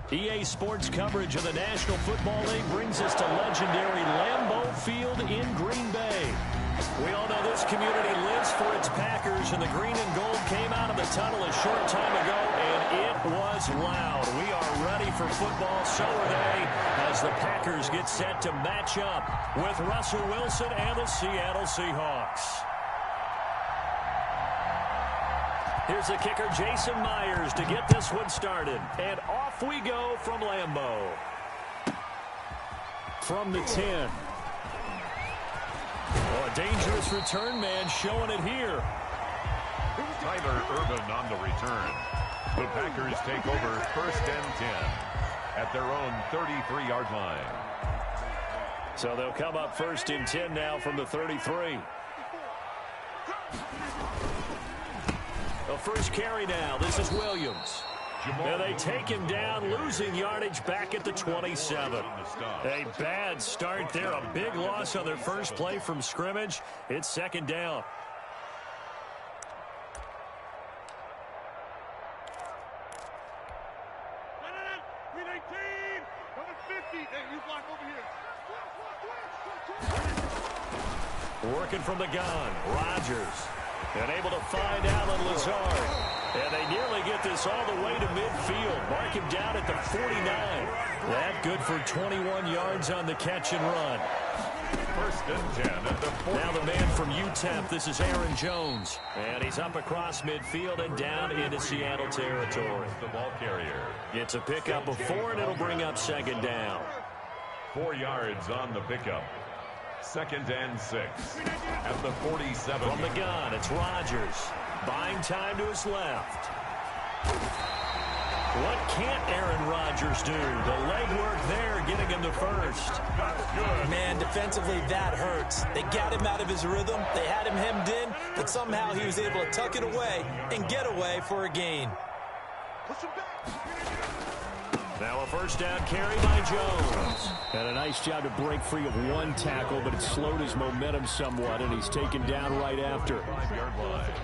EA Sports coverage of the National Football League brings us to legendary Lambeau Field in Green Bay. We all know this community lives for its Packers, and the green and gold came out of the tunnel a short time ago, and it was loud. We are ready for football, so are they, as the Packers get set to match up with Russell Wilson and the Seattle Seahawks. Here's the kicker, Jason Myers, to get this one started. And off we go from Lambeau. From the 10. Oh, a dangerous return man showing it here. Tyler Urban on the return. The Packers take over 1st and 10 at their own 33-yard line. So they'll come up 1st and 10 now from the 33. The first carry now. This is Williams. And they take him down, losing yardage back at the 27. A bad start there. A big loss on their first play from scrimmage. It's 2nd down. Working from the gun, Rodgers. And able to find Alan Lazard. And they nearly get this all the way to midfield. Mark him down at the 49. That good for 21 yards on the catch and run. 1st and 10 at the 40. Now the man from UTEP, this is Aaron Jones. And he's up across midfield and down into Seattle territory. The ball carrier. It's a pickup of 4, and it'll bring up 2nd down. 4 yards on the pickup. 2nd and 6 at the 47. From the gun, it's Rodgers. Buying time to his left. What can't Aaron Rodgers do? The legwork there, getting him to 1st. Man, defensively, that hurts. They got him out of his rhythm. They had him hemmed in, but somehow he was able to tuck it away and get away for a gain. Now a 1st down carry by Jones. And a nice job to break free of one tackle, but it slowed his momentum somewhat, and he's taken down right after.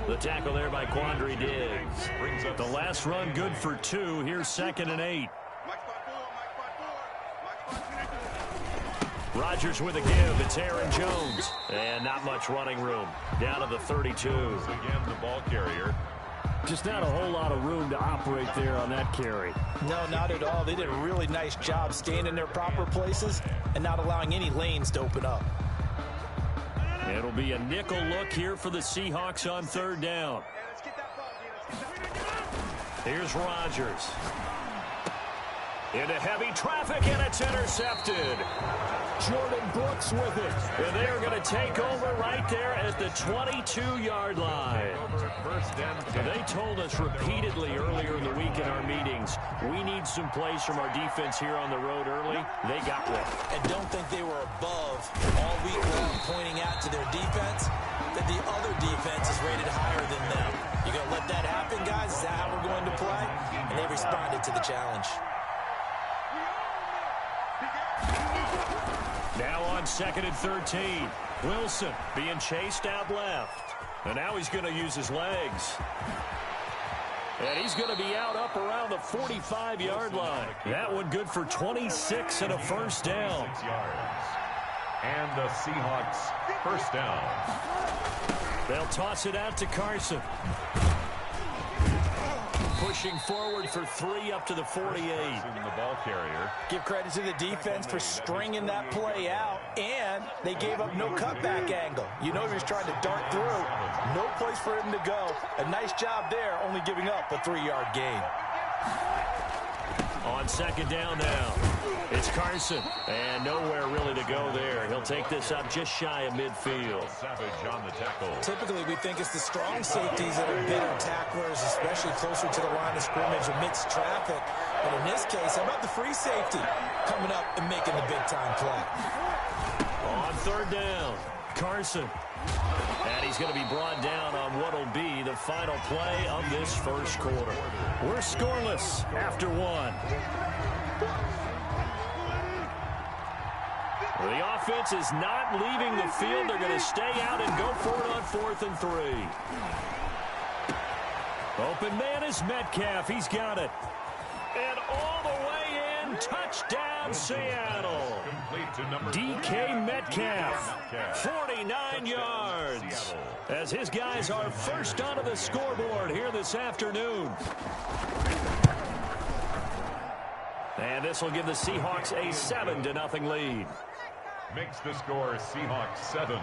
The tackle there by Quandre Diggs. The last run good for 2. Here's 2nd and 8. Rodgers with a give. It's Aaron Jones. And not much running room. Down to the 32. Again, the ball carrier. Just not a whole lot of room to operate there on that carry. No, not at all. They did a really nice job staying in their proper places and not allowing any lanes to open up. It'll be a nickel look here for the Seahawks on 3rd down. Here's Rodgers. Into heavy traffic, and it's intercepted. Jordan Brooks with it. And they are going to take over right there at the 22-yard line. They told us repeatedly earlier in the week in our meetings, we need some plays from our defense here on the road early. They got one. And don't think they were above all week long, pointing out to their defense that the other defense is rated higher than them. You're going to let that happen, guys? Is that how we're going to play? And they responded to the challenge. Now on 2nd and 13. Wilson being chased out left. And now he's going to use his legs. And he's going to be out up around the 45-yard line. That one good for 26 and a 1st down. 6 yards. And the Seahawks 1st down. They'll toss it out to Carson. Pushing forward for 3 up to the 48. The ball carrier. Give credit to the defense for stringing that play out, and they gave up no cutback angle. You know he was trying to dart through. No place for him to go. A nice job there, only giving up a 3-yard gain. On 2nd down now, it's Carson, and nowhere really to go there. He'll take this up just shy of midfield. Savage on the tackle. Typically, we think it's the strong safeties that are better tacklers, especially closer to the line of scrimmage amidst traffic. But in this case, how about the free safety coming up and making the big-time play? On 3rd down, Carson. And he's going to be brought down on what will be the final play of this 1st quarter. We're scoreless after 1. The offense is not leaving the field. They're going to stay out and go for it on 4th and 3. Open man is Metcalf. He's got it. And all the way touchdown, Seattle. DK Metcalf, 49 yards, as his guys are first onto the scoreboard here this afternoon. And this will give the Seahawks a 7-0 lead. Makes the score Seahawks 7,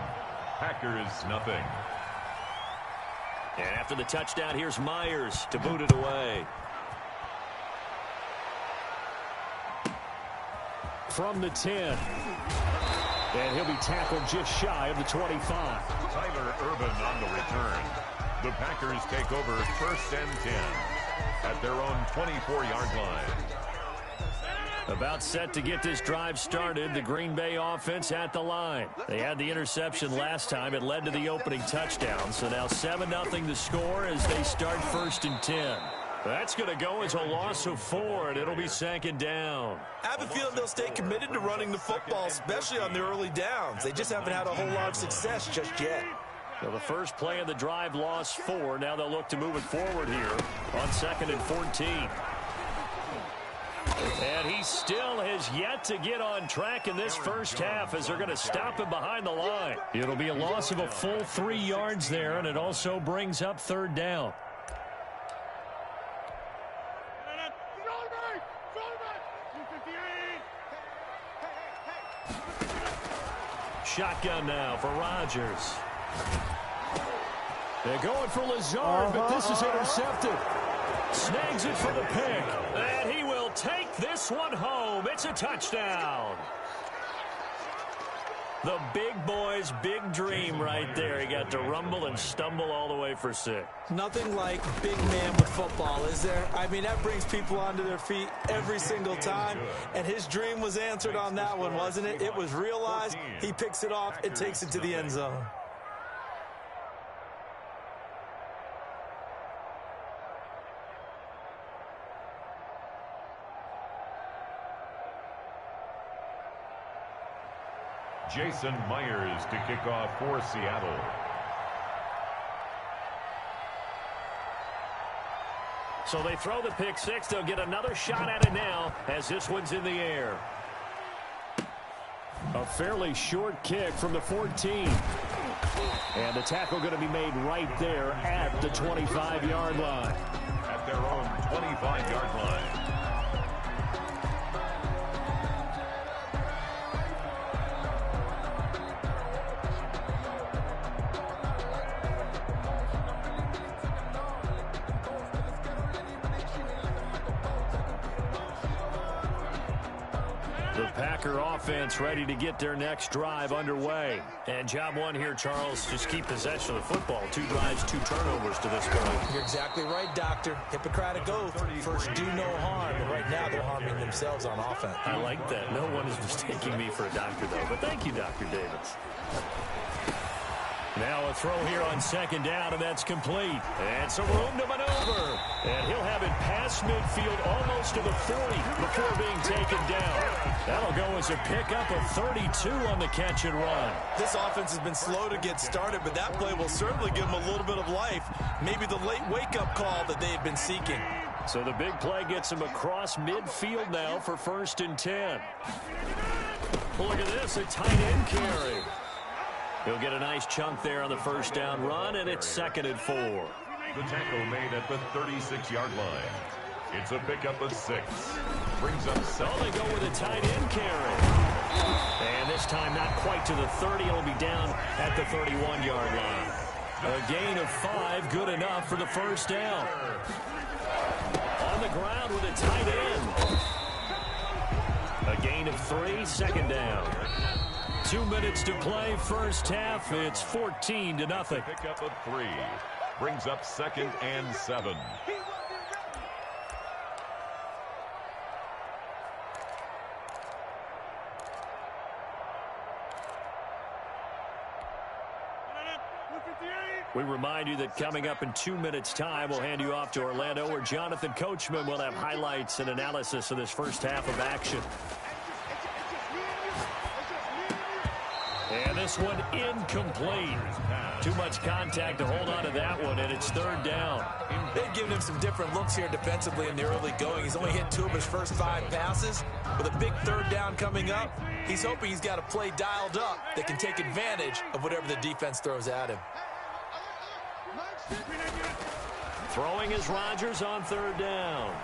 Packers nothing. And after the touchdown, here's Myers to boot it away. From the 10. And he'll be tackled just shy of the 25. Tyler Urban on the return. The Packers take over 1st and 10 at their own 24-yard line. About set to get this drive started. The Green Bay offense at the line. They had the interception last time. It led to the opening touchdown. So now 7-0 the score as they start 1st and 10. That's going to go as a loss of 4, and it'll be 2nd down. I have a feeling they'll stay committed to running the football, especially on the early downs. They just haven't had a whole lot of success just yet. So the first play of the drive lost 4. Now they'll look to move it forward here on 2nd and 14. And he still has yet to get on track in this first half as they're going to stop him behind the line. It'll be a loss of a full 3 yards there, and it also brings up 3rd down. Shotgun now for Rodgers. They're going for Lazard, but this is intercepted. Snags it for the pick. And he will take this one home. It's a touchdown. The big boy's big dream right there. He got to rumble and stumble all the way for 6. Nothing like big man with football, is there? I mean, that brings people onto their feet every single time. And his dream was answered on that one, wasn't it? It was realized. He picks it off and takes it to the end zone. Jason Myers to kick off for Seattle. So they throw the pick 6. They'll get another shot at it now as this one's in the air. A fairly short kick from the 14. And the tackle going to be made right there at the 25-yard line. At their own 25-yard line. Packer offense ready to get their next drive underway. And job one here, Charles, just keep possession of the football. 2 drives, 2 turnovers to this point. You're exactly right, Doctor. Hippocratic oath. First, do no harm. And right now, they're harming themselves on offense. I like that. No one is mistaking me for a doctor, though. But thank you, Dr. Davis. Now a throw here on 2nd down, and that's complete. And some room to maneuver. And he'll have it past midfield almost to the 40 before being taken down. That'll go as a pickup of 32 on the catch and run. This offense has been slow to get started, but that play will certainly give them a little bit of life. Maybe the late wake-up call that they've been seeking. So the big play gets him across midfield now for 1st and 10. Look at this, a tight end carry. He'll get a nice chunk there on the 1st down run, and it's 2nd and 4. The tackle made at the 36-yard line. It's a pickup of 6. Brings up 7. Oh, they go with a tight end carry. And this time not quite to the 30. It'll be down at the 31-yard line. A gain of 5, good enough for the 1st down. On the ground with a tight end. A gain of 3, 2nd down. 2 minutes to play, first half. It's 14-0. Pickup of 3. Brings up 2nd and 7. We remind you that coming up in 2 minutes' time, we'll hand you off to Orlando, where Jonathan Coachman will have highlights and analysis of this first half of action. And this one incomplete. Too much contact to hold on to that one, and it's third down. They've given him some different looks here defensively in the early going. He's only hit 2 of his first 5 passes. With a big third down coming up, he's hoping he's got a play dialed up that can take advantage of whatever the defense throws at him. Throwing is Rodgers on third down.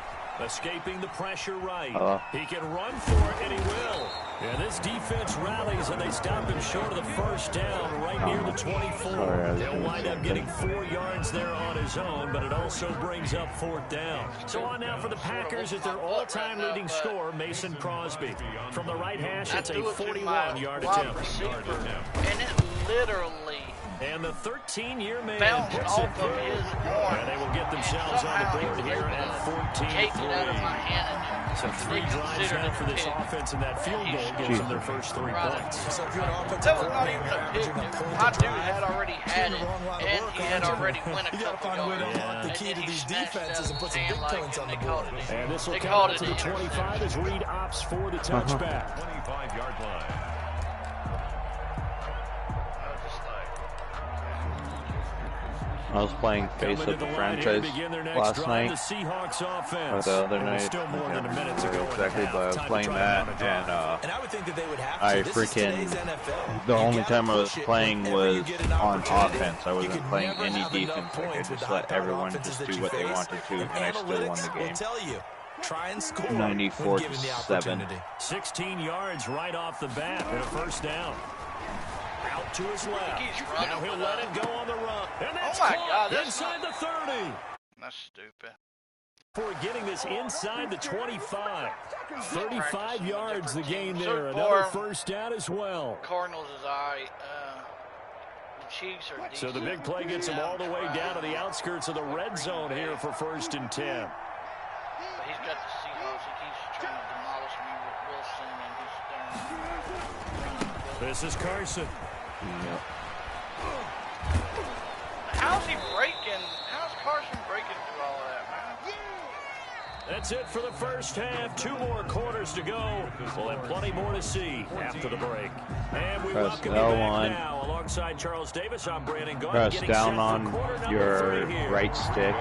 Escaping the pressure right. He can run for it, and he will. And this defense rallies, and they stop him short of the first down right near the 24. He'll wind up getting 4 yards there on his own, but it also brings up 4th down. So on now for the Packers at their all-time leading scorer, Mason Crosby. From the right hash, it's a 41-yard attempt. And it literally... And the 13-year man bounced off of his arm. And they will get themselves on the board here at 14-3. So 3 drives now for this offense, and that field goal gives them their first 3 points. So if you're an offensive that was not even a pick. My dude had already had it, and he had already went a couple yards. The key to these defenses and put some big points on the board. And this will come out to the 25 as Reed opts for the touchback. 25-yard line. I was playing Face of the Franchise last night, or the other night, I can't remember exactly, but I was playing that, and I freaking, the only time I was playing was on offense. I wasn't playing any defense. Like, I just let everyone just do what they wanted to, and I still won the game. 94-7. 16 yards right off the bat and a first down. Out to his left. Now he'll let it go on the run. And that's caught inside the 30. That's stupid. For getting this inside the 25. 35 yards the gain there. So Another first down as well. Cardinals is alright. The Chiefs are decent. So the big play gets him all the way down to the outskirts of the red zone here for 1st and 10. But he's got the Seahawks. He keeps trying to demolish me with Wilson, and he's This is Carson. Yep. How's he breaking? How's Carson breaking through all of that, man? That's it for the first half. 2 more quarters to go. We'll have plenty more to see after the break. And we welcome you back now. Alongside Charles Davis, I'm Brandon Gaunt. Press down on your right stick,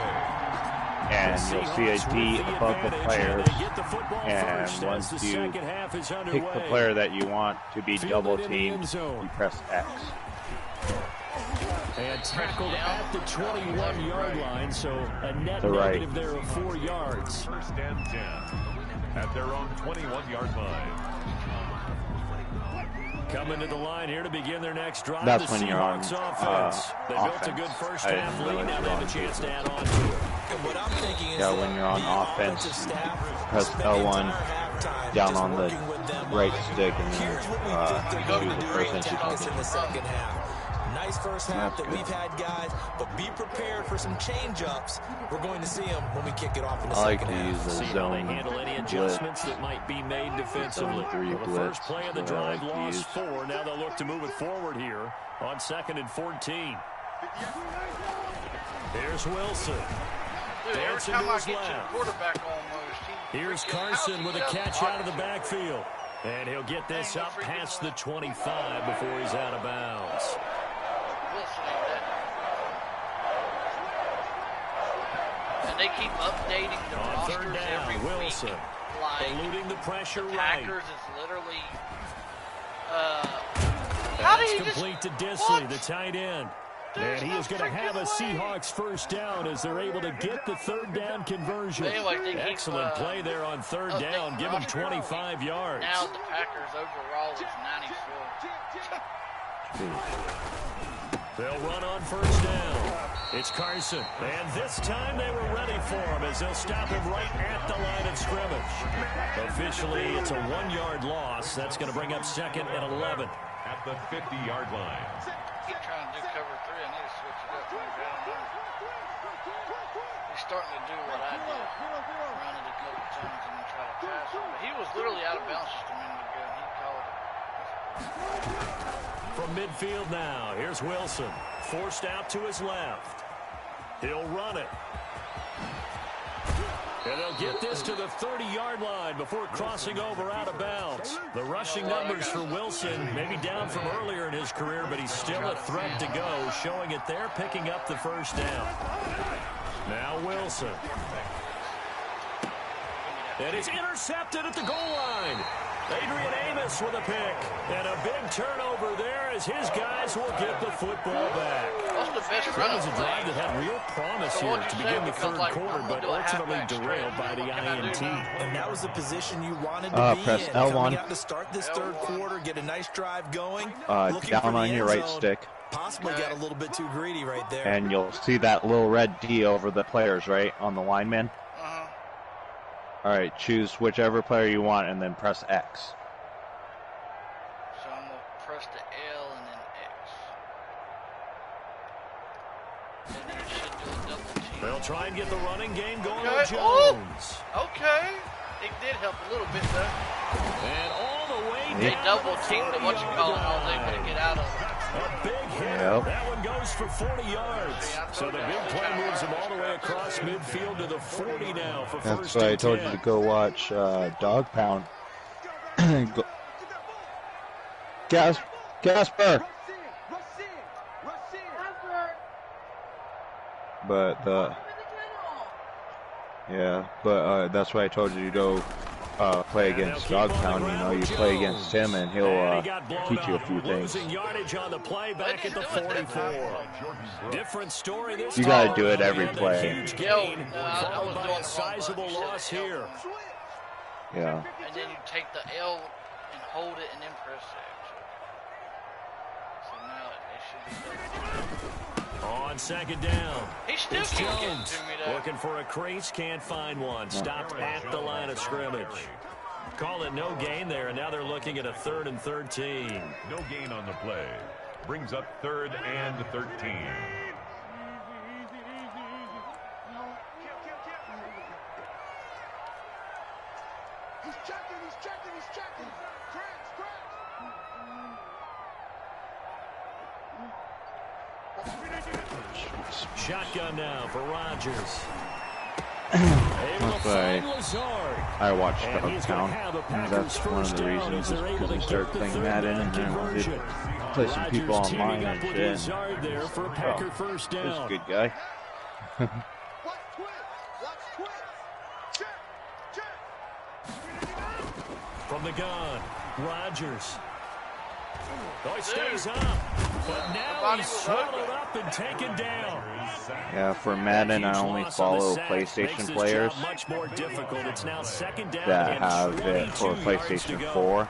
and you'll see a D above the players. And once you pick the player that you want to be double teamed, you press X. And tackled at the 21-yard line, so a net negative there of 4 yards. 1st and 10 at their own 21-yard line. Coming to the line here to begin their next drive. That's when you're on offense. They built a good first half lead. Now they have a chance to add on to it. What I'm thinking is when you're on offense, press L1 down on the right stick, and then choose the first entry. in the second half. Nice first half that we've had, guys, but be prepared for some change-ups. We're going to see them when we kick it off in the second half. I like to use the zone handle any adjustments that might be made defensively. The first play of the drive lost 4. Now they'll look to move it forward here on 2nd and 14. Here's Wilson. Dude, every time I get to the quarterback almost, here's Carson with a catch out of the backfield. And he'll get this up past the 25 before he's out of bounds. And they keep updating the rosters every Wilson week. Like, eluding the pressure the right. Packers is literally... how did he complete to Disley, the tight end. And he is going to have a Seahawks first down as they're able to get the 3rd down conversion. Anyway, excellent play there on 3rd down. Give him 25 yards. Now the Packers overall is 94. They'll run on 1st down. It's Carson. And this time they were ready for him as they'll stop him right at the line of scrimmage. Officially, it's a 1-yard loss. That's going to bring up 2nd and 11. At the 50-yard line. Keep trying to do cover 3. I need to switch it up. He's starting to do what I did. Run it a couple times and then try to pass it. But he was literally out of bounds just a minute ago. He called it. From midfield now, here's Wilson. Forced out to his left. He'll run it. And they'll get this to the 30-yard line before crossing over out of bounds. The rushing numbers for Wilson, maybe down from earlier in his career, but he's still a threat to go, showing it there, picking up the first down. Now Wilson. And it's intercepted at the goal line. Adrian Amos with a pick. And a big turnover there as his guys will get the football back. That's the best That run was a drive that had real promise here to begin the third quarter, but ultimately derailed by the INT. And that was the position you wanted to be press in. L1. Coming out to start this third quarter, get a nice drive going. Down on your right stick. Possibly got a little bit too greedy right there. And you'll see that little red D over the players, right, on the lineman. All right, choose whichever player you want and then press X. So I'm going to press the L and then X. And then it should do a double team. They'll try and get the running game going Okay. with Jones. Okay. It did help a little bit, though. And all the way They down double the teamed the 40-yard I was able to get out of it. A big hit. Yep. That one goes for 40 yards. So the big play moves him all the way across midfield to the 40 now for first and 10. That's why I told you to go watch Dog Pound. Gasper. But that's why I told you to go play against Dog Pound. You know, you play against him and he'll teach you a few things. Losing yardage on the play back at the 44. Different story this You time. got to do it every And a play. huge gain, followed by a sizable loss here. Yeah. And then you take the L and hold it and then press X. So now it should be on second down. He still It's can't get Jones to me, though. looking for a crease, can't find one. Stopped at the line of scrimmage. Call it no gain there, and now they're looking at a 3rd and 13. No gain on the play. Brings up 3rd and 13. He's checking. Shotgun now for Rodgers. That's why I watched Dog Pound. That's one of the reasons is because I started playing Madden and I wanted to play some people online and shit. He's a good guy. From the gun, Rodgers. Oh, he stays up, but now he's swallowed up and taken down. Yeah, for Madden, I only follow PlayStation players much more difficult. It's now second down that have it for PlayStation 4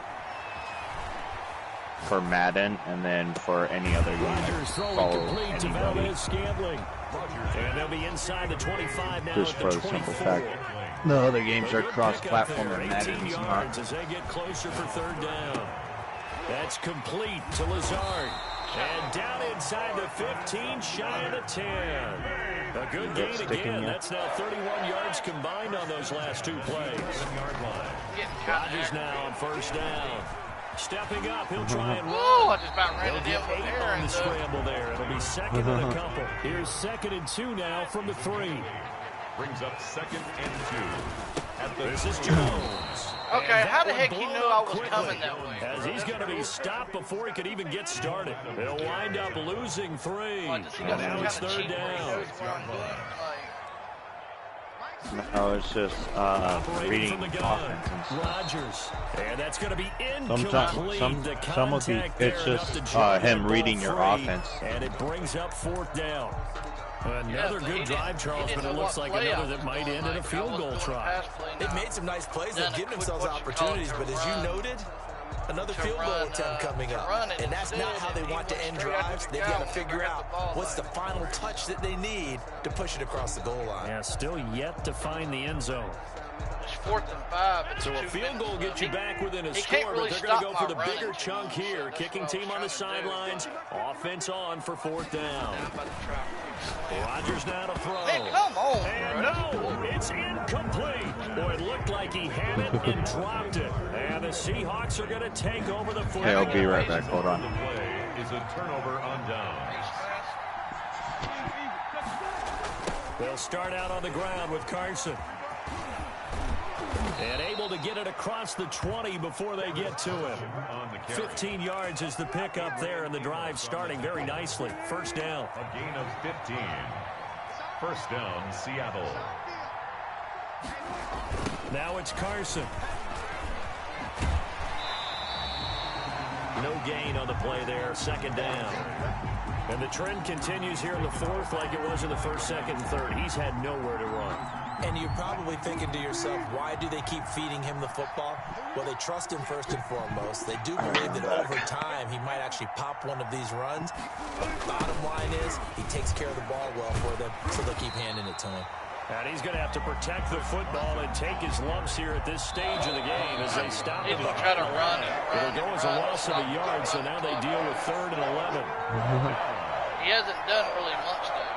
for Madden, and then for any other game, I follow anybody. And they'll be inside the 25 now. Just for the simple fact, the other games are cross-platform and Madden is not. As they get closer for 3rd down. That's complete to Lazard. And down inside the 15, shy of the 10. A good gain again. That's now 31 yards combined on those last 2 plays. Rodgers now on 1st down. Stepping up, he'll try and run. Oh, I just about ran it in He'll get 8 on the scramble there. It'll be 2nd and a couple. Here's 2nd and 2 now from the 3. Brings up 2nd and 2. This is Jones. Okay, how the heck he knew I was coming that way? As he's going to be stopped before he could even get started. They'll wind up losing 3. And now it's 3rd down. No, it's just reading from the offense. Rodgers. And that's going to be incomplete. Some of the, it's just him reading your offense. And it brings up 4th down. Another good drive, Charles, but it looks like another that might end in a field goal try. They've made some nice plays. They've given themselves opportunities, but as you noted, another field goal attempt coming up. And that's not how they want to end drives. They've got to figure out what's the final touch that they need to push it across the goal line. Yeah, still yet to find the end zone. It's 4th and 5. So a field goal gets you back within a score, but they're going to go for the bigger chunk here. Kicking team on the sidelines. Offense on for 4th down. Rodgers now to throw. Hey, come on, and no, it's incomplete. Boy, it looked like he had it and dropped it. And the Seahawks are going to take over the football. Hey, I'll be right back. Hold on. The play is a turnover on down. They'll start out on the ground with Carson. And able to get it across the 20 before they get to him. 15 yards is the pickup there, and the drive starting very nicely. First down. A gain of 15. First down, Seattle. Now it's Carson. No gain on the play there. Second down. And the trend continues here in the fourth like it was in the first, second, and third. He's had nowhere to run. And you're probably thinking to yourself, why do they keep feeding him the football? Well, they trust him first and foremost. They do believe that over time he might actually pop one of these runs. But bottom line is he takes care of the ball well for them, so they'll keep handing it to him. And he's going to have to protect the football and take his lumps here at this stage of the game as they stop him. He's going to try to run it. It'll go as a loss of a yard, so now they deal with 3rd and 11. He hasn't done really much, though.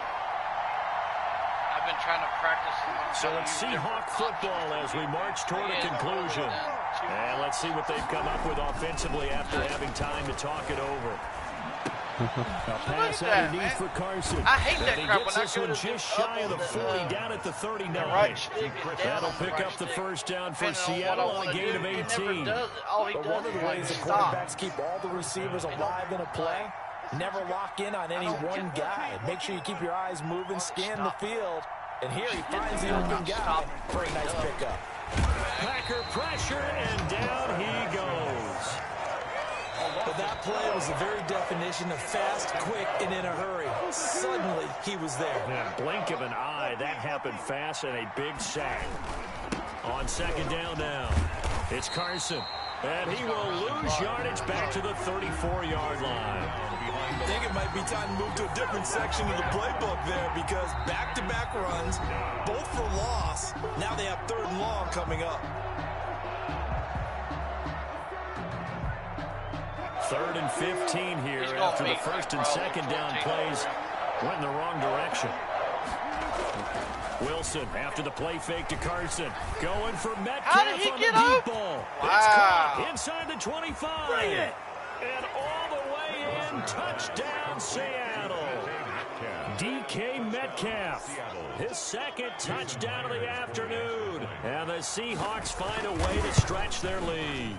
I've been trying to practice. So it's Seahawk football as we march toward a conclusion. And let's see what they've come up with offensively after having time to talk it over. A pass underneath for Carson. I hate that crap when this one just shy of the 40 down at the 39. That'll pick up the first down for Seattle on a gain of 18. But one of the ways the quarterbacks keep all the receivers alive in a play, never lock in on any one guy. Make sure you keep your eyes moving, scan the field. And here he finds the open guy for a nice pickup. Packer pressure, and down he goes. But that play was the very definition of fast, quick, and in a hurry. Suddenly, he was there. Yeah, blink of an eye, that happened fast, and a big sack. On second down now, it's Carson. And he will lose yardage back to the 34-yard line. I think it might be time to move to a different section of the playbook there because back-to-back runs, both for loss. Now they have 3rd and long coming up. 3rd and 15 here after the first and second down plays went in the wrong direction. Wilson after the play fake to Carson. Going for Metcalf on the deep ball. Wow. It's caught inside the 25. And all the way in. Touchdown, Seattle. DK Metcalf. His second touchdown of the afternoon. And the Seahawks find a way to stretch their lead.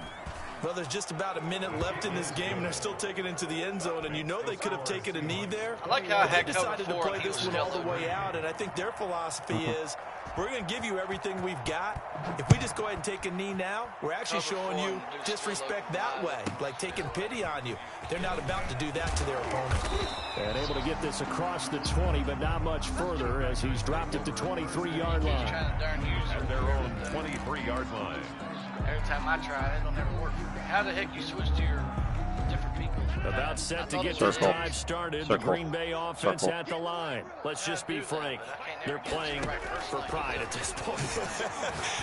Well, there's just about a minute left in this game, and they're still taking it into the end zone. And you know they could have taken a knee there. I like how they decided to play this one all the way out. And I think their philosophy is, we're going to give you everything we've got. If we just go ahead and take a knee now, we're actually showing you disrespect that way, like taking pity on you. They're not about to do that to their opponent. And able to get this across the 20, but not much further as he's dropped at the 23-yard line. At their own 23-yard line. Every time I try it, it'll never work. How the heck you switch to your different people? About set to get this drive started. The Green Bay offense at the line. Let's just be frank. They're playing for pride at this point.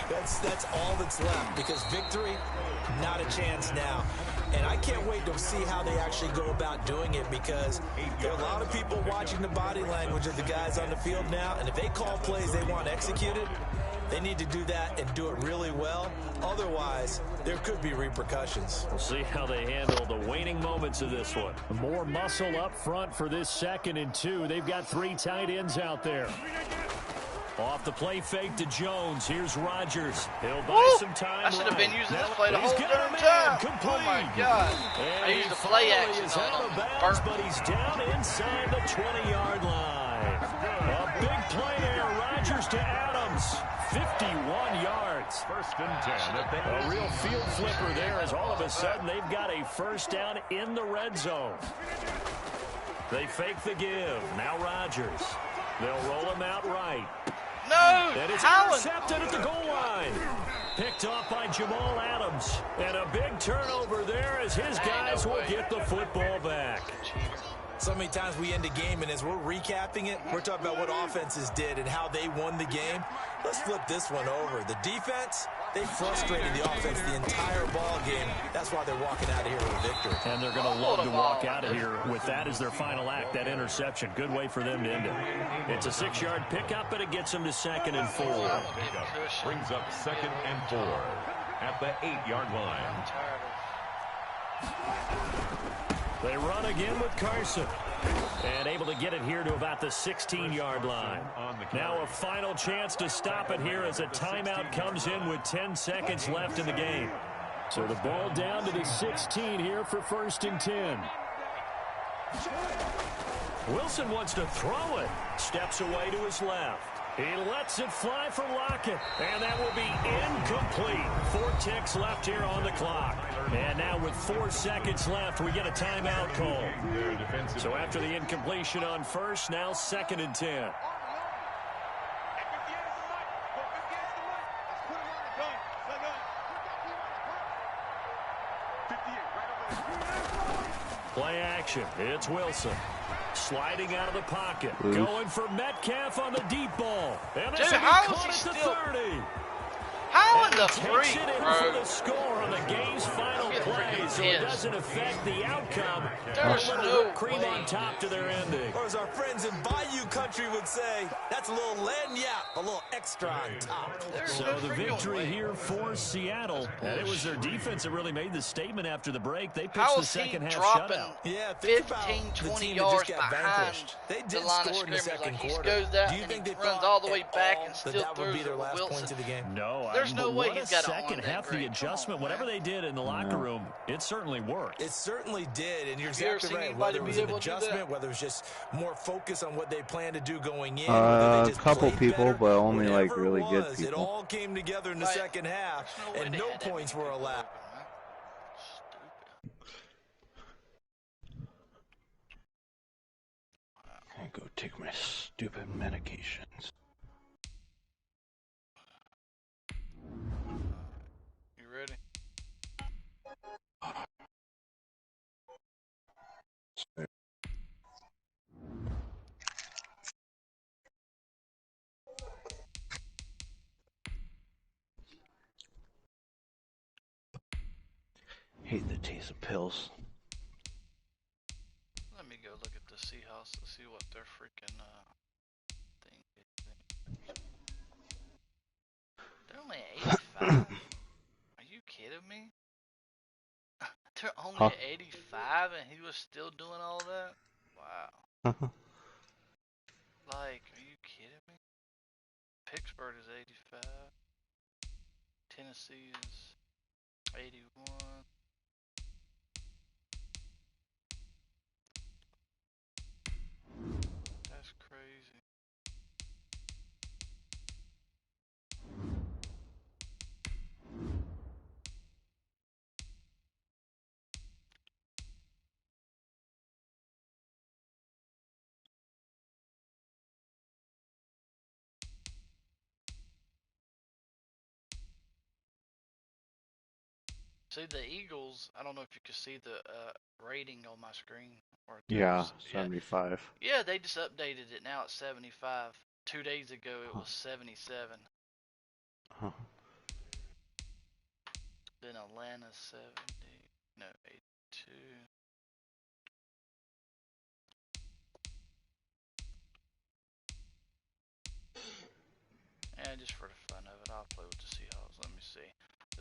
That's all that's left because victory, not a chance now. And I can't wait to see how they actually go about doing it because there are a lot of people watching the body language of the guys on the field now. And if they call plays they want executed, they need to do that and do it really well. Otherwise, there could be repercussions. We'll see how they handle the waning moments of this one. More muscle up front for this 2nd and 2. They've got 3 tight ends out there. Off the play fake to Jones. Here's Rodgers. He'll buy some time. I should have been using this play the whole damn time. Complete. Oh, my God. And I used the play action is out of bounds, but he's down inside the 20-yard line. A big play there. Rodgers to Adams. 51 yards. 1st and 10. A real field flipper there as all of a sudden they've got a first down in the red zone. They fake the give. Now Rodgers. They'll roll him out right. No! And it's intercepted at the goal line. Picked off by Jamal Adams. And a big turnover there as his guys will get the football back. So many times we end a game, and as we're recapping it, we're talking about what offenses did and how they won the game. Let's flip this one over. The defense, they frustrated the offense the entire ball game. That's why they're walking out of here with a victory. And they're going to love to walk out of here with that as their final act, that interception. Good way for them to end it. It's a 6-yard pickup, but it gets them to 2nd and 4. Brings up 2nd and 4 at the 8-yard line. They run again with Carson. And able to get it here to about the 16-yard line. Now a final chance to stop it here as a timeout comes in with 10 seconds left in the game. So the ball down to the 16 here for 1st and 10. Wilson wants to throw it. Steps away to his left. He lets it fly for Lockett. And that will be incomplete. 4 ticks left here on the clock. And now with 4 seconds left, we get a timeout call. So after the incompletion on first, now 2nd and 10. Play action. It's Wilson. Sliding out of the pocket. Going for Metcalf on the deep ball. And dude, how is he still... 30. How in the freak, bro? For the score on the game's final play, so it doesn't affect the outcome. There's no cream on top to their ending. Or as our friends in Bayou Country would say, that's a little lagniappe, a little extra on top. So the victory here for Seattle, and it was their defense that really made the statement after the break. They pitched the second half shutout. Yeah, 15, 20 yards behind the line of scrimmage. Like he goes down and he runs all the way back and still throws it with Wilson. No, there's no way he's got second half. The adjustment, whatever they did in the locker room, it certainly worked. It certainly did, and you're exactly right. Whether it was an adjustment, whether it was just more focus on what they plan to do going in. A couple people, but only like really good people. It all came together in the second half, and no points were allowed. I go take my stupid medications. Ready? Hate the taste of pills. Let me go look at the Seahawks to see what their freaking thing is. They're only at 85. Are you kidding me? They're only at 85 and he was still doing all that? Wow. Like, are you kidding me? Pittsburgh is 85. Tennessee is 81. That's crazy. See the Eagles, I don't know if you can see the rating on my screen. Or yeah, 75. Yeah, they just updated it. Now it's 75. 2 days ago it was 77. Huh. Then Atlanta 70. No, 82. And just for the fun of it, I'll play with the Seahawks. Let me see.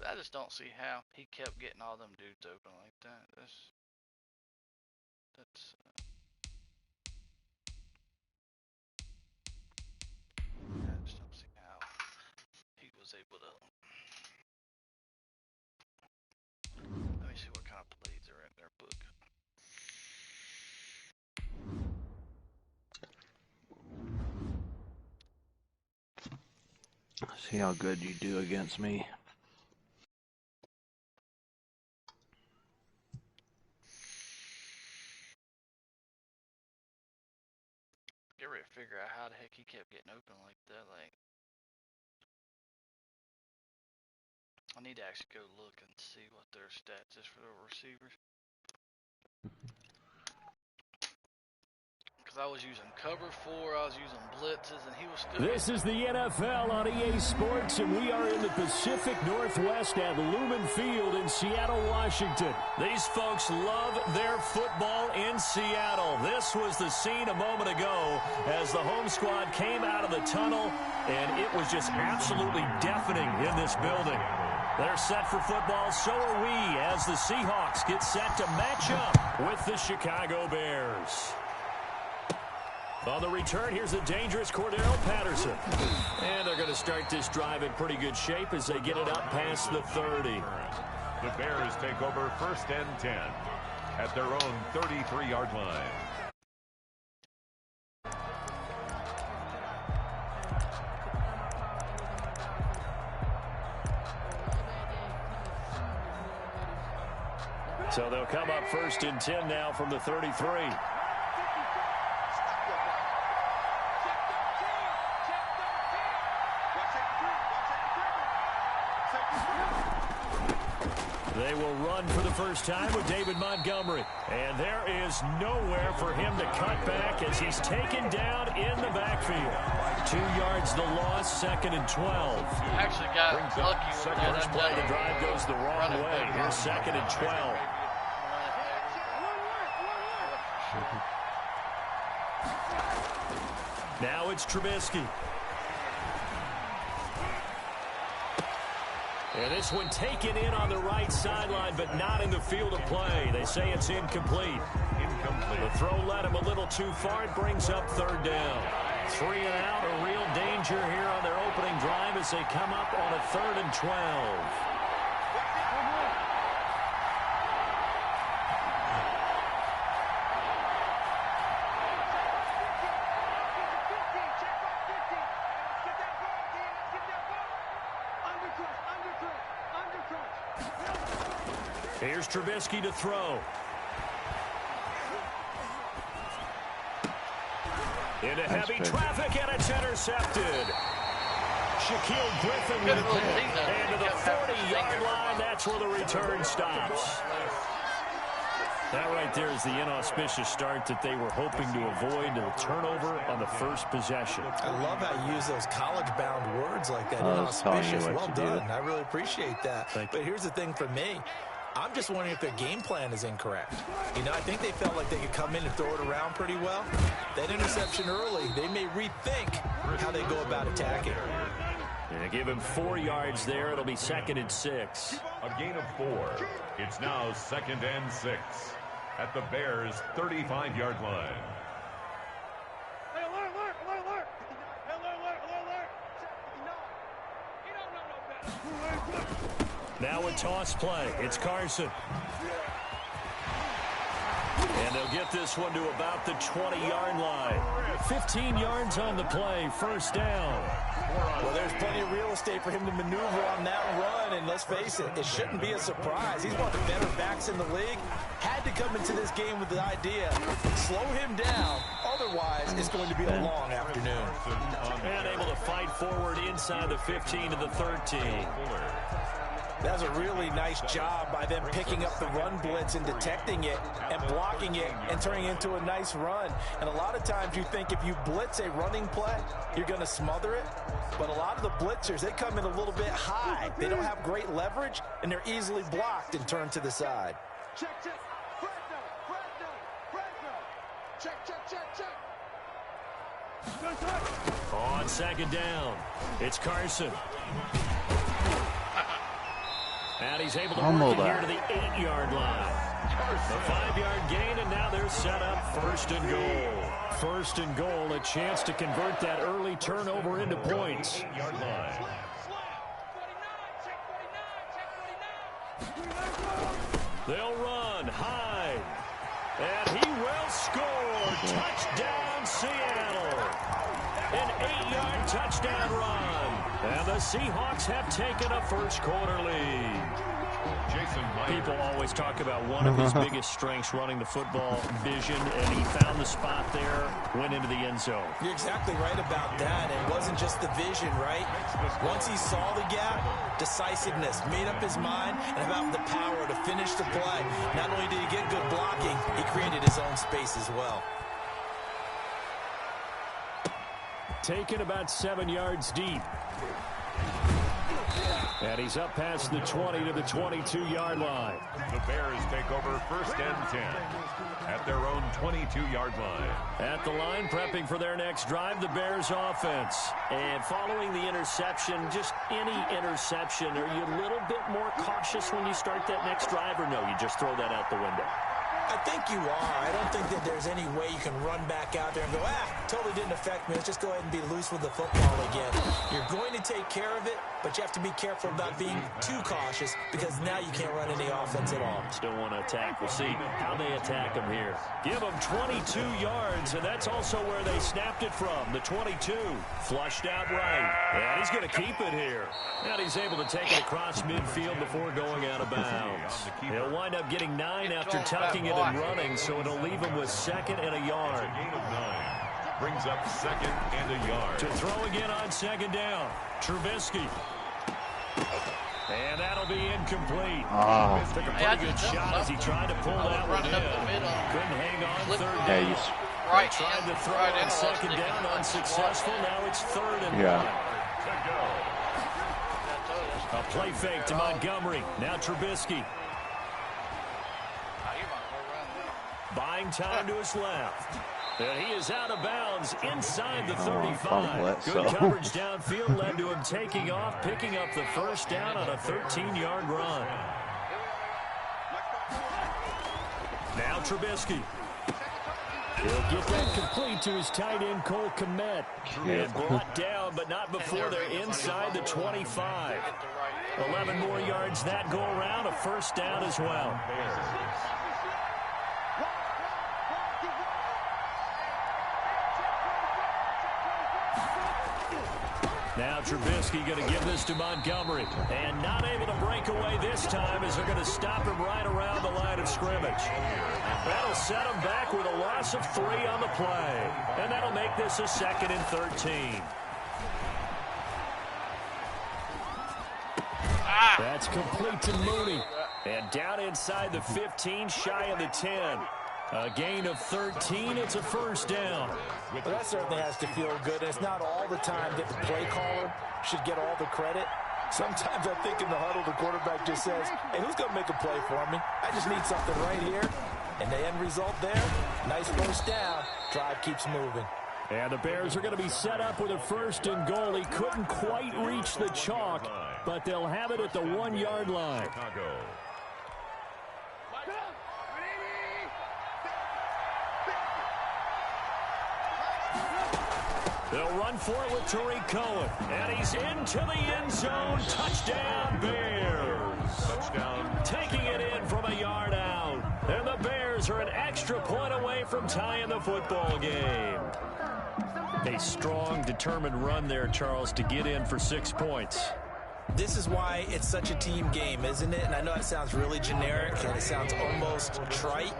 I just don't see how he kept getting all them dudes open like that. That's I just don't see how he was able to. Let me see what kind of plays are in their book. See how good you do against me. Get ready to figure out how the heck he kept getting open like that. Like, I need to actually go look and see what their stats is for the receivers. Because I was using cover 4, I was using blitzes, and he was still... This is the NFL on EA Sports, and we are in the Pacific Northwest at Lumen Field in Seattle, Washington. These folks love their football in Seattle. This was the scene a moment ago as the home squad came out of the tunnel, and it was just absolutely deafening in this building. They're set for football, so are we, as the Seahawks get set to match up with the Chicago Bears. On the return, here's the dangerous Cordero Patterson. And they're going to start this drive in pretty good shape as they get it up past the 30. The Bears take over 1st and 10 at their own 33-yard line. So they'll come up 1st and 10 now from the 33. They will run for the first time with David Montgomery. And there is nowhere for him to cut back as he's taken down in the backfield. 2 yards the loss, 2nd and 12. Actually got lucky with that. First play, the drive goes the wrong way. Here's 2nd and 12. Now it's Trubisky. And this one taken in on the right sideline, but not in the field of play. They say it's incomplete. The throw led him a little too far. It brings up 3rd down. 3 and out, a real danger here on their opening drive as they come up on a 3rd and 12. Here's Trubisky to throw. Into heavy traffic, and it's intercepted. Shaquille Griffin with a pick. And to the 40-yard line, that's where the return stops. That right there is the inauspicious start that they were hoping to avoid, the turnover on the first possession. I love how you use those college-bound words like that. Inauspicious. Well done. I really appreciate that. But here's the thing for me. I'm just wondering if their game plan is incorrect. You know, I think they felt like they could come in and throw it around pretty well. That interception early, they may rethink how they go about attacking. And give him 4 yards there. It'll be 2nd and 6. A gain of 4. It's now 2nd and 6 at the Bears' 35-yard line. Now a toss play. It's Carson. And they'll get this one to about the 20-yard line. 15 yards on the play. 1st down. Well, there's plenty of real estate for him to maneuver on that run, and let's face it, it shouldn't be a surprise. He's one of the better backs in the league. Had to come into this game with the idea, slow him down, otherwise it's going to be a long afternoon. And able to fight forward inside the 15 to the 13. That's a really nice job by them picking up the run blitz and detecting it and blocking it and turning it into a nice run. And a lot of times you think if you blitz a running play, you're going to smother it. But a lot of the blitzers, they come in a little bit high. They don't have great leverage, and they're easily blocked and turned to the side. Check. On 2nd down, it's Carson. And he's able to work it here to the 8-yard line. A 5-yard gain, and now they're set up 1st and goal. 1st and goal, a chance to convert that early turnover into points. They'll run, Hyde, and he will score. Touchdown, Seattle. An 8-yard touchdown run. And the Seahawks have taken a first-quarter lead. People always talk about one of his biggest strengths, running the football, vision, and he found the spot there, went into the end zone. You're exactly right about that. It wasn't just the vision, right? Once he saw the gap, decisiveness, made up his mind, and about the power to finish the play. Not only did he get good blocking, he created his own space as well. Taken about 7 yards deep. And he's up past the 20 to the 22-yard line. The Bears take over 1st and 10 at their own 22-yard line. At the line, prepping for their next drive, the Bears offense. And following the interception, just any interception, are you a little bit more cautious when you start that next drive, or no, you just throw that out the window? I think you are. I don't think that there's any way you can run back out there and go, totally didn't affect me. Let's just go ahead and be loose with the football again. You're going to take care of it, but you have to be careful about being too cautious because now you can't run any offense at all. Still want to attack. We'll see how they attack him here. Give him 22 yards, and that's also where they snapped it from, the 22. Flushed out right. And he's going to keep it here. And he's able to take it across midfield before going out of bounds. He'll wind up getting 9 after tucking it and running, so it'll leave him with 2nd and a yard. A gain of 9. Brings up 2nd and a yard. To throw again on 2nd down. Trubisky. And that'll be incomplete. Took a pretty good shot as he tried to pull that one in. Couldn't hang on 3rd down. Right. Tried to throw on 2nd down, unsuccessful. Now it's 3rd and 1. A play fake to Montgomery. Now Trubisky. Buying time to his left. And he is out of bounds inside the 35. Good coverage downfield led to him taking off, picking up the 1st down on a 13-yard run. Now Trubisky. He'll get that complete to his tight end, Cole Kmet. And brought down, but not before they're inside the 25. 11 more yards that go around, a 1st down as well. Now Trubisky going to give this to Montgomery. And not able to break away this time as they're going to stop him right around the line of scrimmage. That'll set him back with a loss of 3 on the play. And that'll make this a 2nd and 13. That's complete to Mooney. And down inside the 15, shy of the 10. A gain of 13. It's a 1st down. Well, that certainly has to feel good. And it's not all the time that the play caller should get all the credit. Sometimes I think in the huddle, the quarterback just says, hey, who's going to make a play for me? I just need something right here. And the end result there, nice 1st down. Drive keeps moving. And the Bears are going to be set up with a 1st and goal. He couldn't quite reach the chalk, but they'll have it at the 1-yard line. Chicago. They'll run for it with Tariq Cohen. And he's into the end zone. Touchdown, Bears. Touchdown. Taking it in from a yard out. And the Bears are an extra point away from tying the football game. A strong, determined run there, Charles, to get in for 6 points. This is why it's such a team game, isn't it? And I know it sounds really generic and it sounds almost trite,